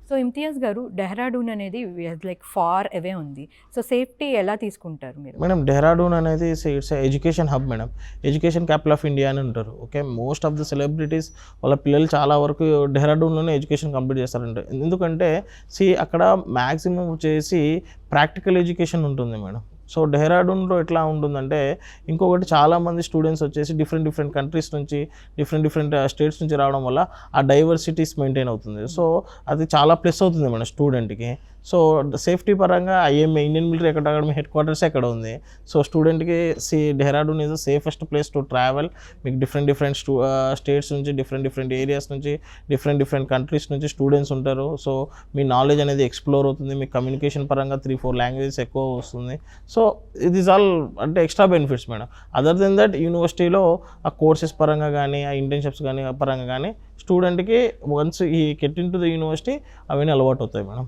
So Imtiaz గారు, డెహ్రాడూన్ అనేది like far away ఉంది. సో సేఫ్టీ ఎలా తీసుకుంటారు మీరు? మేడం డెహ్రాడూన్ అనేది it's education hub madam. Education capital of India అని ఉంటారు. Okay, most of the celebrities వాళ్ళ పిల్లలు చాలా వరకు డెహ్రాడూన్లోనే ఎడ్యుకేషన్ కంప్లీట్ చేస్తారంట. ఎందుకంటే అక్కడ మ్యాక్సిమం వచ్చేసి ప్రాక్టికల్ ఎడ్యుకేషన్ ఉంటుంది మేడం. సో డెహ్రాడూన్లో ఎట్లా ఉంటుందంటే, ఇంకొకటి చాలామంది స్టూడెంట్స్ వచ్చేసి డిఫరెంట్ కంట్రీస్ నుంచి డిఫరెంట్ స్టేట్స్ నుంచి రావడం వల్ల ఆ డైవర్సిటీస్ మెయింటైన్ అవుతుంది. సో అది చాలా ప్లస్ అవుతుంది మన స్టూడెంట్కి. సో సేఫ్టీ పరంగా IMA Indian military academy headquarters ఎక్కడ ఉంది. సో స్టూడెంట్కి Dehradun is the safest place to travel. మీకు డిఫరెంట్ స్టేట్స్ నుంచి డిఫరెంట్ ఏరియాస్ నుంచి డిఫరెంట్ కంట్రీస్ నుంచి స్టూడెంట్స్ ఉంటారు. సో మీ నాలెడ్జ్ అనేది ఎక్స్ప్లోర్ అవుతుంది. మీ కమ్యూనికేషన్ పరంగా 3-4 లాంగ్వేజెస్ ఎక్కువ వస్తుంది. సో ఇట్ ఈస్ ఆల్ అంటే extra benefits madam. Other than that యూనివర్సిటీలో ఆ కోర్సెస్ పరంగా కానీ ఆ ఇంటర్న్షిప్స్ కానీ పరంగా కానీ స్టూడెంట్కి వన్స్ ఈ get in to the university అవన్నీ అలవాటు అవుతాయి మేడం.